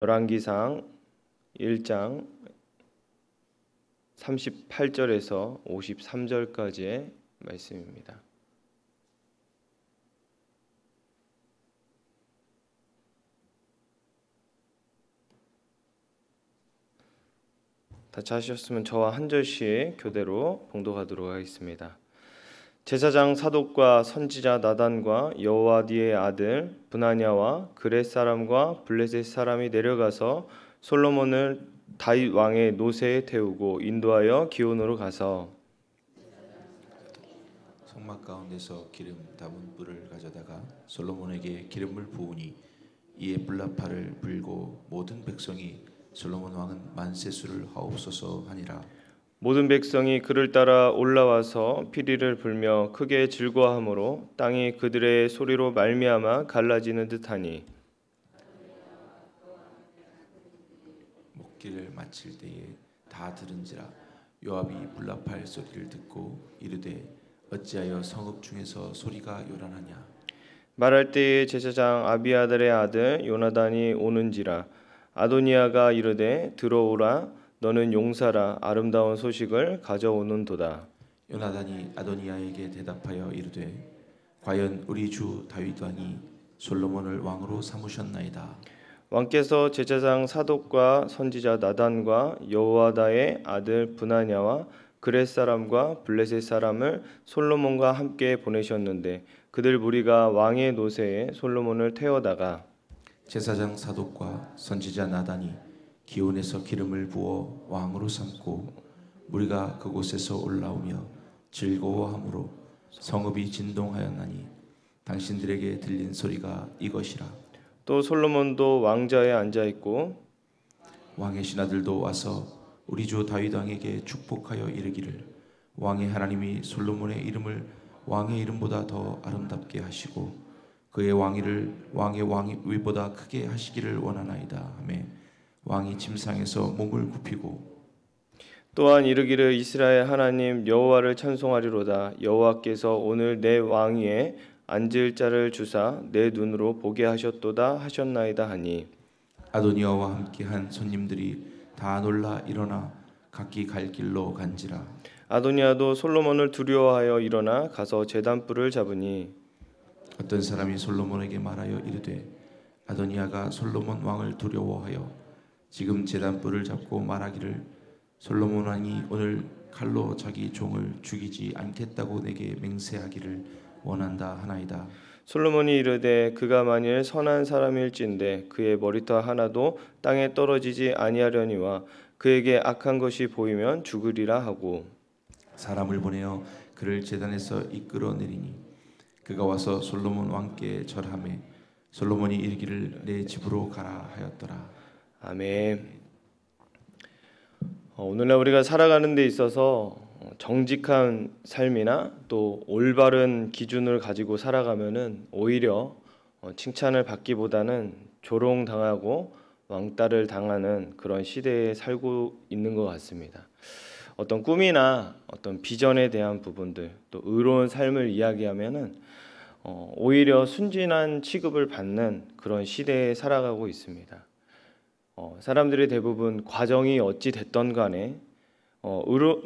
열왕기상 1장 38절에서 53절까지의 말씀입니다. 다 찾으셨으면 저와 한 절씩 교대로 봉독하도록 하겠습니다. 제사장 사독과 선지자 나단과 여호와디의 아들 브나냐와 그렛 사람과 블레셋 사람이 내려가서 솔로몬을 다윗 왕의 노새에 태우고 인도하여 기온으로 가서 성막 가운데서 기름 담은 뿔을 가져다가 솔로몬에게 기름을 부으니 이에 불나팔을 불고 모든 백성이 솔로몬 왕은 만세수를 하옵소서 하니라. 모든 백성이 그를 따라 올라와서 피리를 불며 크게 즐거워하므로 땅이 그들의 소리로 말미암아 갈라지는 듯하니 먹기를 마칠 때에 다 들은지라. 요압이 불나팔 소리를 듣고 이르되 어찌하여 성읍 중에서 소리가 요란하냐. 말할 때에 제사장 아비아달의 아들 요나단이 오는지라. 아도니아가 이르되 들어오라 너는 용사라 아름다운 소식을 가져오는도다. 요나단이 아도니아에게 대답하여 이르되 과연 우리 주 다윗 왕이 솔로몬을 왕으로 삼으셨나이다. 왕께서 제사장 사독과 선지자 나단과 여호와다의 아들 브나냐와 그렛 사람과 블레셋 사람을 솔로몬과 함께 보내셨는데 그들 무리가 왕의 노새에 솔로몬을 태워다가 제사장 사독과 선지자 나단이 기온에서 기름을 부어 왕으로 삼고 무리가 그곳에서 올라오며 즐거워하므로 성읍이 진동하였나니 당신들에게 들린 소리가 이것이라. 또 솔로몬도 왕좌에 앉아 있고 왕의 신하들도 와서 우리 주 다윗 왕에게 축복하여 이르기를 왕의 하나님이 솔로몬의 이름을 왕의 이름보다 더 아름답게 하시고 그의 왕위를 왕의 왕위보다 크게 하시기를 원하나이다 하매 왕이 침상에서 몸을 굽히고 또한 이르기를 이스라엘 하나님 여호와를 찬송하리로다. 여호와께서 오늘 내 왕위에 앉을 자를 주사 내 눈으로 보게 하셨도다 하셨나이다 하니 아도니아와 함께한 손님들이 다 놀라 일어나 각기 갈 길로 간지라. 아도니아도 솔로몬을 두려워하여 일어나 가서 제단불을 잡으니 어떤 사람이 솔로몬에게 말하여 이르되 아도니아가 솔로몬 왕을 두려워하여 지금 제단불을 잡고 말하기를 솔로몬 왕이 오늘 칼로 자기 종을 죽이지 않겠다고 내게 맹세하기를 원한다 하나이다. 솔로몬이 이르되 그가 만일 선한 사람일진데 그의 머리털 하나도 땅에 떨어지지 아니하려니와 그에게 악한 것이 보이면 죽으리라 하고 사람을 보내어 그를 제단에서 이끌어내리니 그가 와서 솔로몬 왕께 절하매 솔로몬이 이르기를 내 집으로 가라 하였더라. 아멘. 오늘날 우리가 살아가는 데 있어서 정직한 삶이나 또 올바른 기준을 가지고 살아가면은 오히려 칭찬을 받기보다는 조롱당하고 왕따를 당하는 그런 시대에 살고 있는 것 같습니다. 어떤 꿈이나 어떤 비전에 대한 부분들 또 의로운 삶을 이야기하면은 오히려 순진한 취급을 받는 그런 시대에 살아가고 있습니다. 사람들이 대부분 과정이 어찌 됐던 간에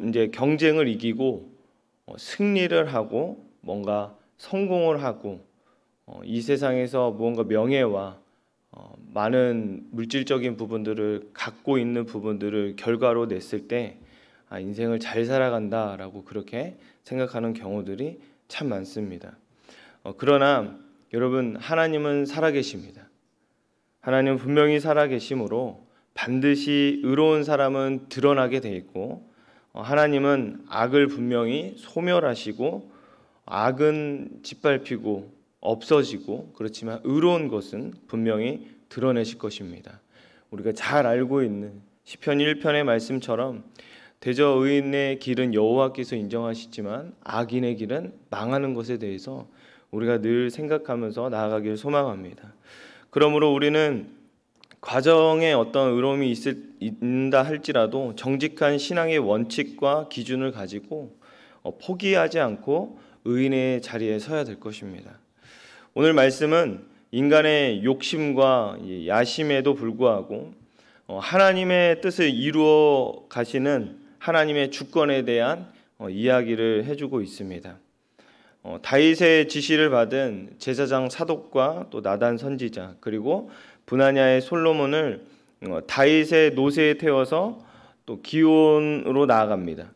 이제 경쟁을 이기고 승리를 하고 뭔가 성공을 하고 이 세상에서 무언가 명예와 많은 물질적인 부분들을 갖고 있는 부분들을 결과로 냈을 때 인생을 잘 살아간다라고 그렇게 생각하는 경우들이 참 많습니다. 그러나 여러분 하나님은 살아계십니다. 하나님은 분명히 살아계심으로 반드시 의로운 사람은 드러나게 돼 있고 하나님은 악을 분명히 소멸하시고 악은 짓밟히고 없어지고 그렇지만 의로운 것은 분명히 드러내실 것입니다. 우리가 잘 알고 있는 시편 1편의 말씀처럼 대저 의인의 길은 여호와께서 인정하시지만 악인의 길은 망하는 것에 대해서 우리가 늘 생각하면서 나아가길 소망합니다. 그러므로 우리는 과정에 어떤 의로움이 있다 할지라도 정직한 신앙의 원칙과 기준을 가지고 포기하지 않고 의인의 자리에 서야 될 것입니다. 오늘 말씀은 인간의 욕심과 야심에도 불구하고 하나님의 뜻을 이루어 가시는 하나님의 주권에 대한 이야기를 해주고 있습니다. 다윗의 지시를 받은 제사장 사독과 또 나단 선지자 그리고 분하냐의 솔로몬을 다윗의 노새에 태워서 또 기온으로 나아갑니다.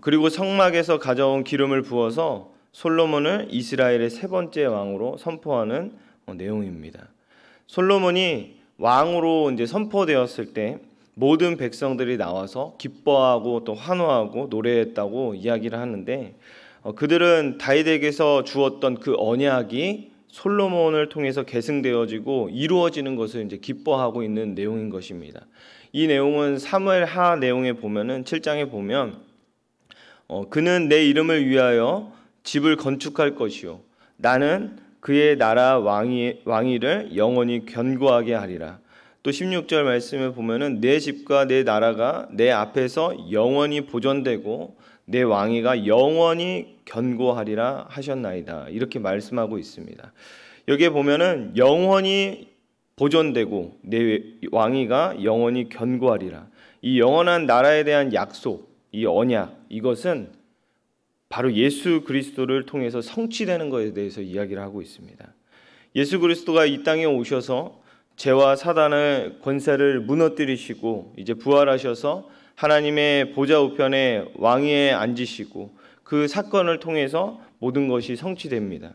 그리고 성막에서 가져온 기름을 부어서 솔로몬을 이스라엘의 세 번째 왕으로 선포하는 내용입니다. 솔로몬이 왕으로 이제 선포되었을 때 모든 백성들이 나와서 기뻐하고 또 환호하고 노래했다고 이야기를 하는데 그들은 다윗에게서 주었던 그 언약이 솔로몬을 통해서 계승되어지고 이루어지는 것을 이제 기뻐하고 있는 내용인 것입니다. 이 내용은 사무엘하 내용에 보면은 7장에 보면 그는 내 이름을 위하여 집을 건축할 것이요 나는 그의 나라 왕위를 영원히 견고하게 하리라. 또 16절 말씀을 보면은 내 집과 내 나라가 내 앞에서 영원히 보존되고 내 왕위가 영원히 견고하리라 하셨나이다. 이렇게 말씀하고 있습니다. 여기에 보면은 영원히 보존되고 내 왕위가 영원히 견고하리라. 이 영원한 나라에 대한 약속, 이 언약, 이것은 바로 예수 그리스도를 통해서 성취되는 것에 대해서 이야기를 하고 있습니다. 예수 그리스도가 이 땅에 오셔서 죄와 사단의 권세를 무너뜨리시고 이제 부활하셔서 하나님의 보좌 우편에 왕위에 앉으시고 그 사건을 통해서 모든 것이 성취됩니다.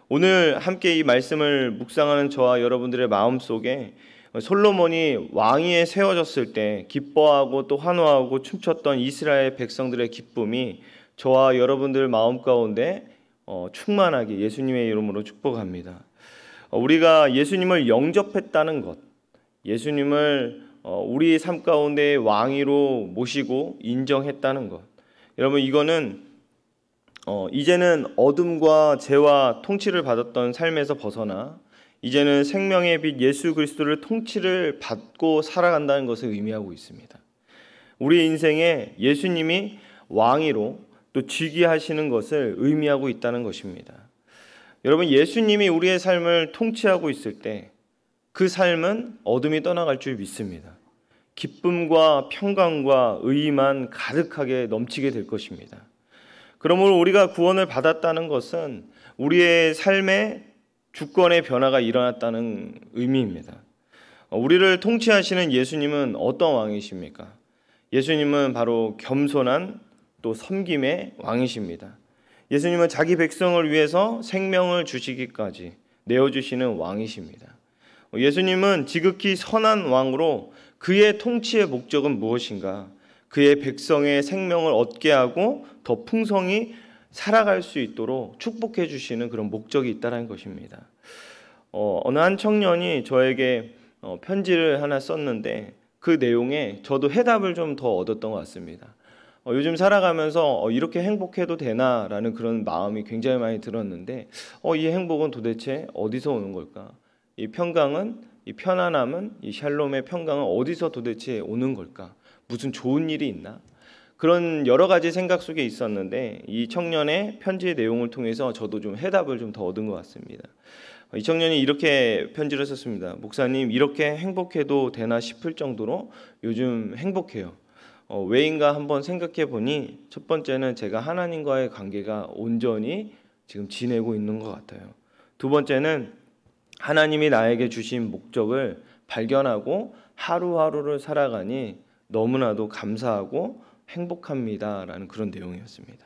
오늘 함께 이 말씀을 묵상하는 저와 여러분들의 마음속에 솔로몬이 왕위에 세워졌을 때 기뻐하고 또 환호하고 춤췄던 이스라엘 백성들의 기쁨이 저와 여러분들 마음 가운데 충만하게 예수님의 이름으로 축복합니다. 우리가 예수님을 영접했다는 것, 예수님을 우리 삶 가운데 왕위로 모시고 인정했다는 것, 여러분 이거는 이제는 어둠과 죄와 통치를 받았던 삶에서 벗어나 이제는 생명의 빛 예수 그리스도를 통치를 받고 살아간다는 것을 의미하고 있습니다. 우리 인생에 예수님이 왕위로 또 즉위하시는 것을 의미하고 있다는 것입니다. 여러분 예수님이 우리의 삶을 통치하고 있을 때 그 삶은 어둠이 떠나갈 줄 믿습니다. 기쁨과 평강과 의의만 가득하게 넘치게 될 것입니다. 그러므로 우리가 구원을 받았다는 것은 우리의 삶의 주권의 변화가 일어났다는 의미입니다. 우리를 통치하시는 예수님은 어떤 왕이십니까? 예수님은 바로 겸손한 또 섬김의 왕이십니다. 예수님은 자기 백성을 위해서 생명을 주시기까지 내어주시는 왕이십니다. 예수님은 지극히 선한 왕으로 그의 통치의 목적은 무엇인가? 그의 백성의 생명을 얻게 하고 더 풍성히 살아갈 수 있도록 축복해 주시는 그런 목적이 있다는 것입니다. 어느 한 청년이 저에게 편지를 하나 썼는데 그 내용에 저도 해답을 좀 더 얻었던 것 같습니다. 요즘 살아가면서 이렇게 행복해도 되나라는 그런 마음이 굉장히 많이 들었는데 이 행복은 도대체 어디서 오는 걸까? 이 평강은, 이 편안함은, 이 샬롬의 평강은 어디서 도대체 오는 걸까? 무슨 좋은 일이 있나? 그런 여러 가지 생각 속에 있었는데 이 청년의 편지의 내용을 통해서 저도 좀 해답을 좀 더 얻은 것 같습니다. 이 청년이 이렇게 편지를 썼습니다. 목사님, 이렇게 행복해도 되나 싶을 정도로 요즘 행복해요. 왜인가 한번 생각해 보니 첫 번째는 제가 하나님과의 관계가 온전히 지금 지내고 있는 것 같아요. 두 번째는 하나님이 나에게 주신 목적을 발견하고 하루하루를 살아가니 너무나도 감사하고 행복합니다라는 그런 내용이었습니다.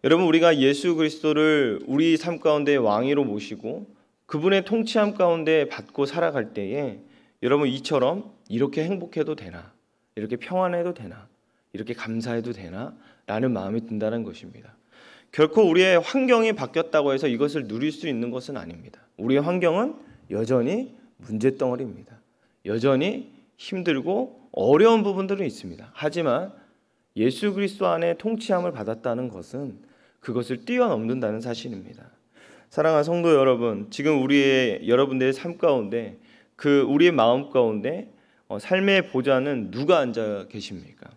여러분 우리가 예수 그리스도를 우리 삶 가운데 왕위로 모시고 그분의 통치함 가운데 받고 살아갈 때에 여러분 이처럼 이렇게 행복해도 되나? 이렇게 평안해도 되나? 이렇게 감사해도 되나? 라는 마음이 든다는 것입니다. 결코 우리의 환경이 바뀌었다고 해서 이것을 누릴 수 있는 것은 아닙니다. 우리의 환경은 여전히 문제덩어리입니다. 여전히 힘들고 어려운 부분들은 있습니다. 하지만 예수 그리스도 안에 통치함을 받았다는 것은 그것을 뛰어넘는다는 사실입니다. 사랑하는 성도 여러분, 지금 여러분들의 삶 가운데 우리의 마음 가운데 삶의 보좌는 누가 앉아 계십니까?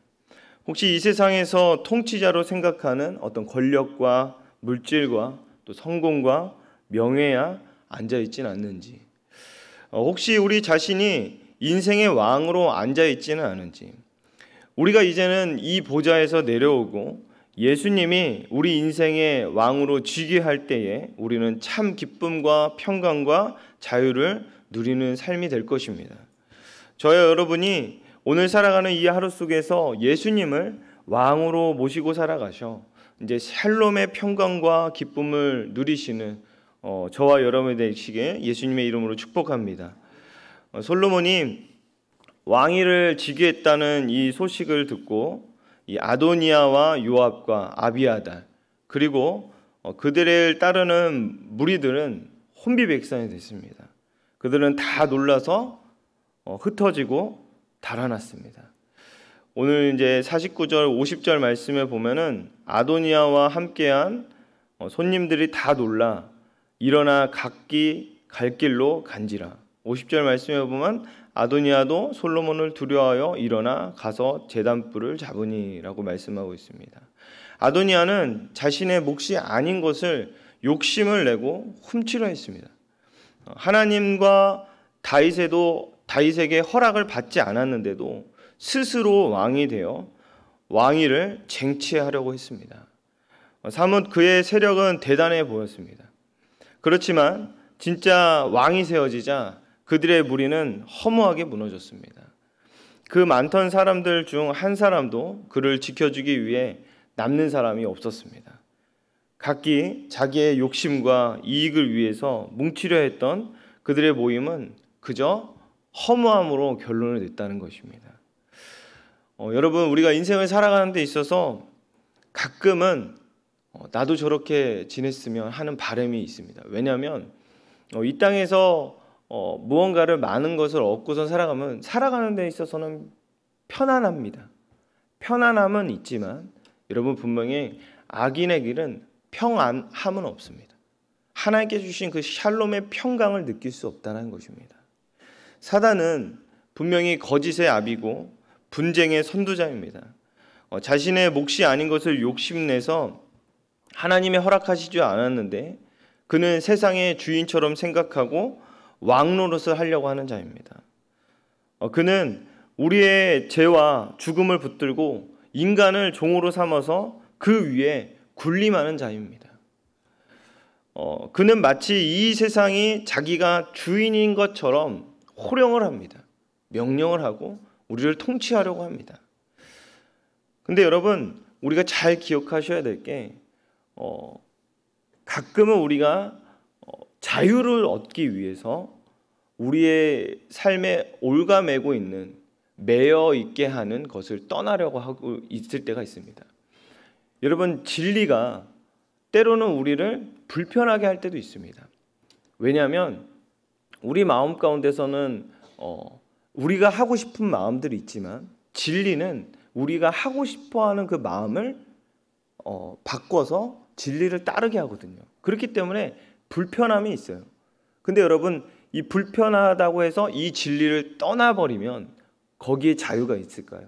혹시 이 세상에서 통치자로 생각하는 어떤 권력과 물질과 또 성공과 명예야 앉아 있지는 않는지, 혹시 우리 자신이 인생의 왕으로 앉아 있지는 않은지, 우리가 이제는 이 보좌에서 내려오고 예수님이 우리 인생의 왕으로 즉위할 때에 우리는 참 기쁨과 평강과 자유를 누리는 삶이 될 것입니다. 저와 여러분이 오늘 살아가는 이 하루 속에서 예수님을 왕으로 모시고 살아가셔 이제 샬롬의 평강과 기쁨을 누리시는 저와 여러분이 되시게 예수님의 이름으로 축복합니다. 솔로몬이 왕위를 즉위했다는 이 소식을 듣고 이 아도니아와 요압과 아비아달 그리고 그들을 따르는 무리들은 혼비백산이 됐습니다. 그들은 다 놀라서 흩어지고 달아났습니다. 오늘 이제 49절 50절 말씀에 보면은 아도니아와 함께한 손님들이 다 놀라 일어나 각기 갈 길로 간지라. 50절 말씀에 보면 아도니아도 솔로몬을 두려워하여 일어나 가서 제단불을 잡으니라고 말씀하고 있습니다. 아도니아는 자신의 몫이 아닌 것을 욕심을 내고 훔치려 했습니다. 하나님과 다윗에게 허락을 받지 않았는데도 스스로 왕이 되어 왕위를 쟁취하려고 했습니다. 사뭇 그의 세력은 대단해 보였습니다. 그렇지만 진짜 왕이 세워지자 그들의 무리는 허무하게 무너졌습니다. 그 많던 사람들 중 한 사람도 그를 지켜주기 위해 남는 사람이 없었습니다. 각기 자기의 욕심과 이익을 위해서 뭉치려 했던 그들의 모임은 그저 허무함으로 결론을 냈다는 것입니다. 여러분, 우리가 인생을 살아가는 데 있어서 가끔은 나도 저렇게 지냈으면 하는 바람이 있습니다. 왜냐하면 이 땅에서 무언가를 많은 것을 얻고서 살아가는 데 있어서는 편안합니다. 편안함은 있지만 여러분 분명히 악인의 길은 평안함은 없습니다. 하나님께 주신 그 샬롬의 평강을 느낄 수 없다는 것입니다. 사단은 분명히 거짓의 아비고 분쟁의 선두자입니다. 자신의 몫이 아닌 것을 욕심내서 하나님의 허락하시지 않았는데 그는 세상의 주인처럼 생각하고 왕 노릇을 하려고 하는 자입니다. 그는 우리의 죄와 죽음을 붙들고 인간을 종으로 삼아서 그 위에 군림하는 자입니다. 그는 마치 이 세상이 자기가 주인인 것처럼 호령을 합니다. 명령을 하고 우리를 통치하려고 합니다. 근데 여러분, 우리가 잘 기억하셔야 될 게 가끔은 우리가 자유를 얻기 위해서 우리의 삶에 올가매고 있는 매여 있게 하는 것을 떠나려고 하고 있을 때가 있습니다. 여러분, 진리가 때로는 우리를 불편하게 할 때도 있습니다. 왜냐하면 우리 마음 가운데서는 우리가 하고 싶은 마음들이 있지만 진리는 우리가 하고 싶어하는 그 마음을 바꿔서 진리를 따르게 하거든요. 그렇기 때문에 불편함이 있어요. 근데 여러분, 이 불편하다고 해서 이 진리를 떠나버리면 거기에 자유가 있을까요?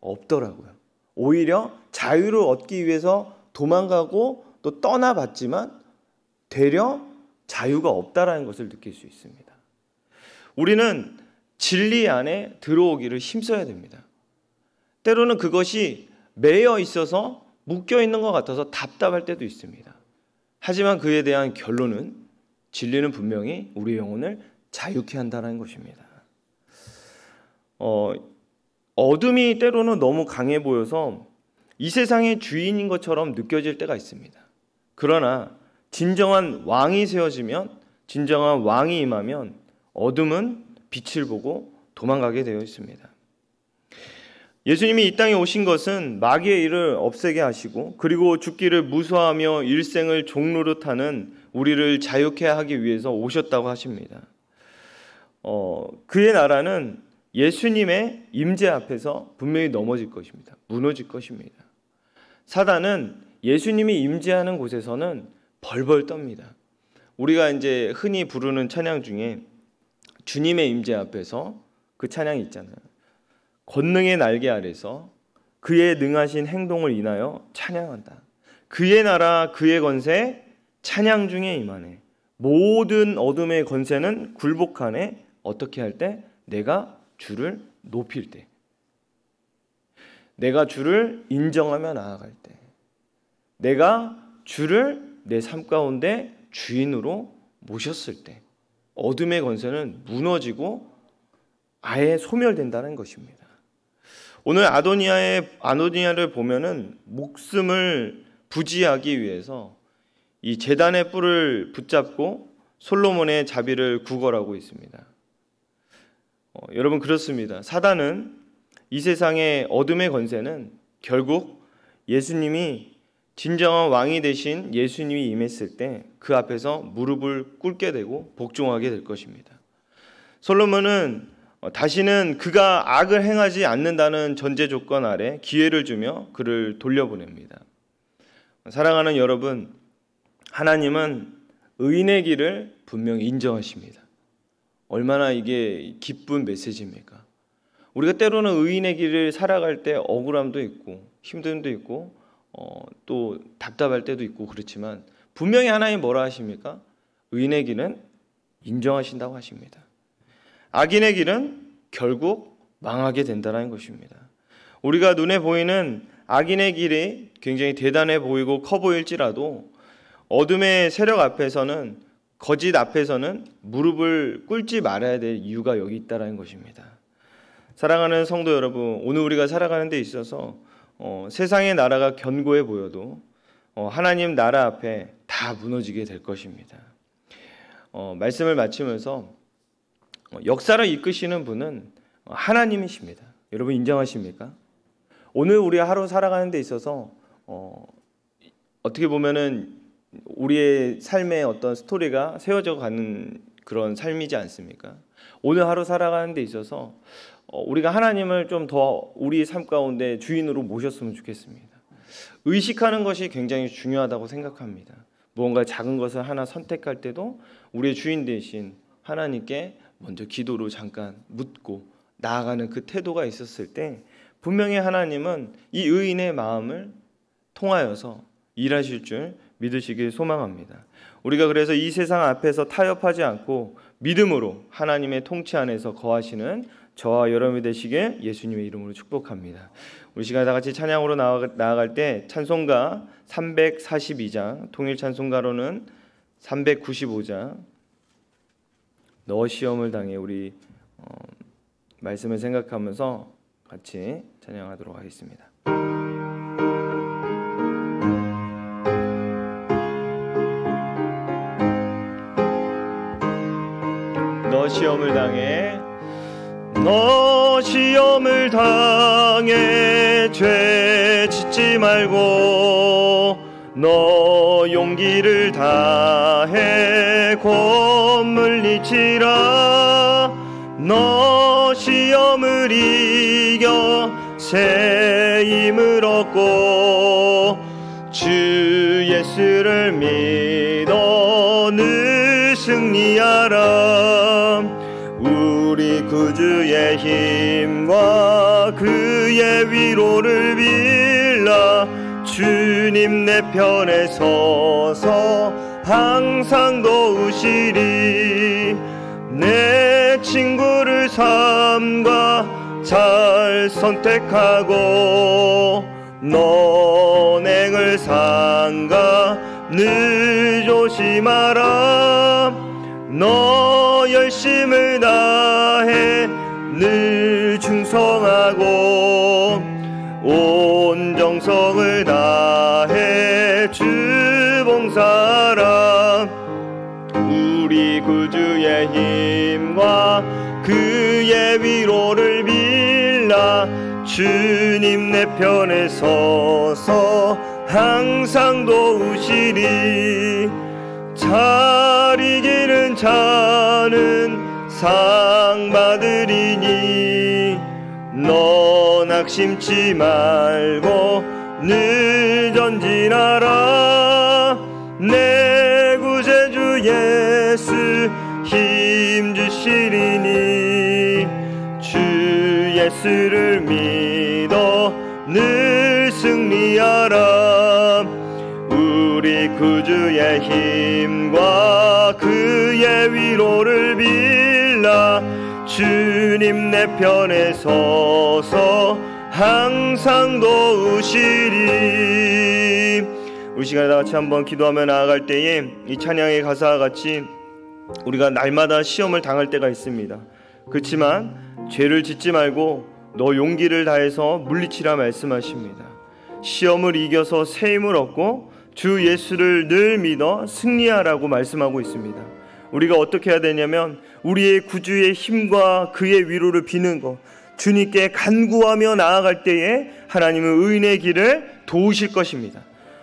없더라고요. 오히려 자유를 얻기 위해서 도망가고 또 떠나봤지만 되려 자유가 없다라는 것을 느낄 수 있습니다. 우리는 진리 안에 들어오기를 힘써야 됩니다. 때로는 그것이 매여 있어서 묶여 있는 것 같아서 답답할 때도 있습니다. 하지만 그에 대한 결론은 진리는 분명히 우리의 영혼을 자유케 한다는 것입니다. 어둠이 때로는 너무 강해 보여서 이 세상의 주인인 것처럼 느껴질 때가 있습니다. 그러나 진정한 왕이 세워지면, 진정한 왕이 임하면 어둠은 빛을 보고 도망가게 되어 있습니다. 예수님이 이 땅에 오신 것은 마귀의 일을 없애게 하시고 그리고 죽기를 무서워하며 일생을 종노릇하는 우리를 자유케 하기 위해서 오셨다고 하십니다. 그의 나라는 예수님의 임재 앞에서 분명히 넘어질 것입니다. 무너질 것입니다. 사단은 예수님이 임재하는 곳에서는 벌벌 떱니다. 우리가 이제 흔히 부르는 찬양 중에 주님의 임재 앞에서 그 찬양이 있잖아요. 권능의 날개 아래서 그의 능하신 행동을 인하여 찬양한다. 그의 나라 그의 권세 찬양 중에 임하네. 모든 어둠의 권세는 굴복하네. 어떻게 할 때? 내가 주를 높일 때, 내가 주를 인정하며 나아갈 때, 내가 주를 내 삶 가운데 주인으로 모셨을 때 어둠의 권세는 무너지고 아예 소멸된다는 것입니다. 오늘 아도니아를 보면은 목숨을 부지하기 위해서 이 제단의 뿔을 붙잡고 솔로몬의 자비를 구걸하고 있습니다. 여러분, 그렇습니다. 사단은, 이 세상의 어둠의 권세는 결국 예수님이, 진정한 왕이 되신 예수님이 임했을 때 그 앞에서 무릎을 꿇게 되고 복종하게 될 것입니다. 솔로몬은 다시는 그가 악을 행하지 않는다는 전제 조건 아래 기회를 주며 그를 돌려보냅니다. 사랑하는 여러분, 하나님은 의인의 길을 분명히 인정하십니다. 얼마나 이게 기쁜 메시지입니까? 우리가 때로는 의인의 길을 살아갈 때 억울함도 있고 힘듦도 있고 또 답답할 때도 있고 그렇지만 분명히 하나님 뭐라 하십니까? 의인의 길은 인정하신다고 하십니다. 악인의 길은 결국 망하게 된다는 것입니다. 우리가 눈에 보이는 악인의 길이 굉장히 대단해 보이고 커 보일지라도 어둠의 세력 앞에서는, 거짓 앞에서는 무릎을 꿇지 말아야 될 이유가 여기 있다는 것입니다. 사랑하는 성도 여러분, 오늘 우리가 살아가는 데 있어서 세상의 나라가 견고해 보여도 하나님 나라 앞에 다 무너지게 될 것입니다. 말씀을 마치면서 역사를 이끄시는 분은 하나님이십니다. 여러분 인정하십니까? 오늘 우리 하루 살아가는 데 있어서 어떻게 보면은 우리의 삶의 어떤 스토리가 세워져 가는 그런 삶이지 않습니까? 오늘 하루 살아가는 데 있어서 우리가 하나님을 좀 더 우리 삶 가운데 주인으로 모셨으면 좋겠습니다. 의식하는 것이 굉장히 중요하다고 생각합니다. 무언가 작은 것을 하나 선택할 때도 우리의 주인 되신 하나님께 먼저 기도로 잠깐 묻고 나아가는 그 태도가 있었을 때 분명히 하나님은 이 의인의 마음을 통하여서 일하실 줄 믿으시길 소망합니다. 우리가 그래서 이 세상 앞에서 타협하지 않고 믿음으로 하나님의 통치 안에서 거하시는 저와 여러분이 되시길 예수님의 이름으로 축복합니다. 우리 시간에 다 같이 찬양으로 나아갈 때 찬송가 342장, 통일 찬송가로는 395장 너 시험을 당해, 우리 말씀을 생각하면서 같이 찬양하도록 하겠습니다. 너 시험을 당해, 너 시험을 당해 죄 짓지 말고 너 용기를 다해 곧 물리치라. 너 시험을 이겨 새 힘을 얻고 주 예수를 믿어 늘 승리하라. 우리 구주의 힘과 그의 위로를 빌라. 주님 내 편에 서서 항상 도우시리. 내 친구를 삼가 잘 선택하고 너행을 삼가 늘 조심하라. 너 열심을 다해 늘 충성하고 온 정성을 다해 주 봉사하라. 우리 구주의 힘과 그의 위로를 빌라. 주님 내 편에 서서 항상 도우시리. 잘 이기는 자는 상 받으리니 너 낙심치 말고 늘 전진하라. 내 구세주 예수 힘 주시리니 주 예수를 믿어 늘 승리하라. 우리 구주의 힘과 그의 위로를 빌라 주님 내 편에 서서 항상 도우시리. 우리 시간에 다 같이 한번 기도하며 나아갈 때에 이 찬양의 가사와 같이 우리가 날마다 시험을 당할 때가 있습니다. 그렇지만 죄를 짓지 말고 너 용기를 다해서 물리치라 말씀하십니다. 시험을 이겨서 새 힘을 얻고 주 예수를 늘 믿어 승리하라고 말씀하고 있습니다. 우리가 어떻게 해야 되냐면 우리의 구주의 힘과 그의 위로를 비는 것, 주님께 간구하며 나아갈 때에 하나님은 의인의 길을 도우실 것입니다.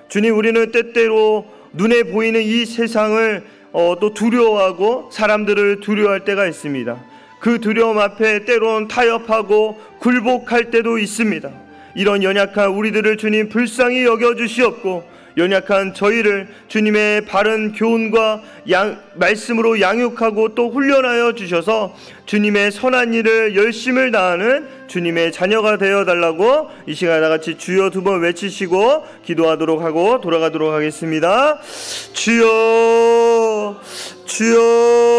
주님, 우리는 때때로 눈에 보이는 이 세상을 또 두려워하고 사람들을 두려워할 때가 있습니다. 그 두려움 앞에 때론 타협하고 굴복할 때도 있습니다. 이런 연약한 우리들을 주님 불쌍히 여겨주시옵고 연약한 저희를 주님의 바른 교훈과 말씀으로 양육하고 또 훈련하여 주셔서 주님의 선한 일을 열심을 다하는 주님의 자녀가 되어달라고 이 시간에 다같이 주여 두 번 외치시고 기도하도록 하고 돌아가도록 하겠습니다. 주여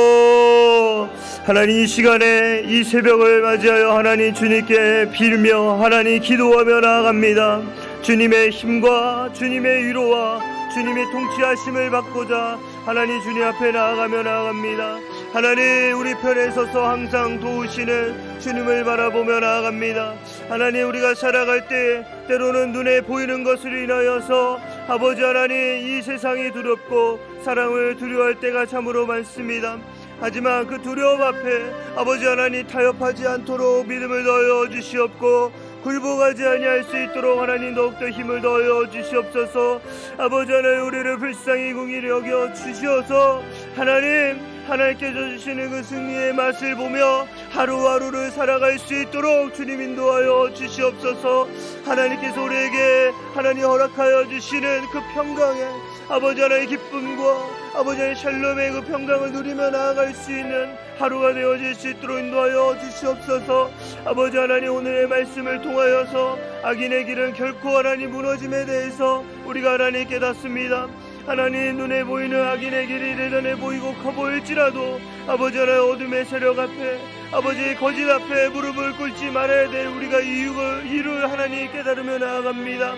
주여. 하나님, 이 시간에 이 새벽을 맞이하여 하나님 주님께 빌며 하나님 기도하며 나아갑니다. 주님의 힘과 주님의 위로와 주님의 통치하심을 받고자 하나님 주님 앞에 나아갑니다. 하나님, 우리 편에 서서 항상 도우시는 주님을 바라보며 나아갑니다. 하나님, 우리가 살아갈 때 때로는 눈에 보이는 것을 인하여서 아버지 하나님 이 세상이 두렵고 사랑을 두려워할 때가 참으로 많습니다. 하지만 그 두려움 앞에 아버지 하나님 타협하지 않도록 믿음을 더하여 주시옵고 굴복하지 아니할 수 있도록 하나님 더욱더 힘을 더하여 주시옵소서. 아버지 하나님, 우리를 불쌍히 긍휼히 여겨 주시어서 하나님께서 주시는 그 승리의 맛을 보며 하루하루를 살아갈 수 있도록 주님 인도하여 주시옵소서. 하나님께서 우리에게 하나님 허락하여 주시는 그 평강의 아버지 하나님의 기쁨과 아버지 하나님 샬롬의 그 평강을 누리며 나아갈 수 있는 하루가 되어질 수 있도록 인도하여 주시옵소서. 아버지 하나님, 오늘의 말씀을 통하여서 악인의 길은 결코 하나님 무너짐에 대해서 우리가 하나님 깨닫습니다. 하나님, 눈에 보이는 악인의 길이 대단해 보이고 커 보일지라도 아버지 하나님 어둠의 세력 앞에 아버지 거짓 앞에 무릎을 꿇지 말아야 될 우리가 이유를 하나님 깨달으며 나아갑니다.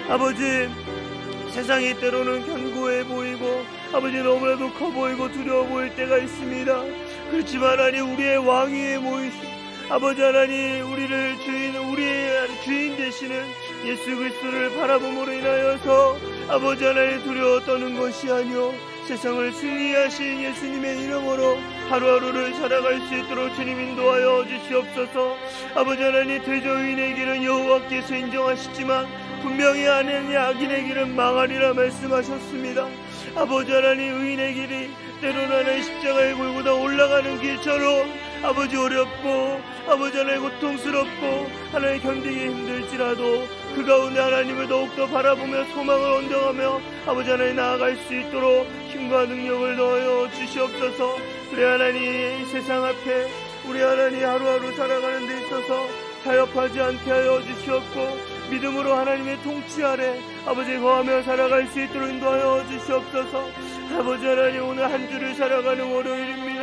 아버지, 세상이 때로는 견고해 보이고 아버지 너무나도 커 보이고 두려워 보일 때가 있습니다. 그렇지만 하나님, 우리의 왕위에 모이신 아버지 하나님, 우리의 주인 되시는 예수 그리스도를 바라봄으로 인하여서 아버지 하나님 두려워 떠는 것이 아니오 세상을 승리하신 예수님의 이름으로 하루하루를 살아갈 수 있도록 주님 인도하여 주시옵소서. 아버지 하나님, 대저의인의 길은 여호와께서 인정하시지만 분명히 악인의 길은 망하리라 말씀하셨습니다. 아버지 하나님, 의인의 길이 때로는 하나님 십자가의 골고다 올라가는 길처럼 아버지 어렵고 아버지 하나님 고통스럽고 하나님 견디기 힘들지라도 그 가운데 하나님을 더욱더 바라보며 소망을 온정하며 아버지 하나님 나아갈 수 있도록 힘과 능력을 넣어 주시옵소서. 그래 하나님, 세상 앞에 우리 하나님 하루하루 살아가는 데 있어서 타협하지 않게 하여 주시옵고 믿음으로 하나님의 통치 아래 아버지 거하며 살아갈 수 있도록 인도하여 주시옵소서. 아버지 하나님, 오늘 한 주를 살아가는 월요일입니다.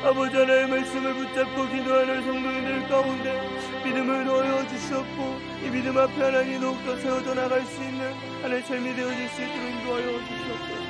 아버지 하나님의 말씀을 붙잡고 기도하는 성도님들 가운데 믿음을 넣어 주시옵고 이 믿음 앞에 하나님 더욱더 세워져 나갈 수 있는 하나님의 삶이 되어질 수 있도록 인도하여 주시옵소서.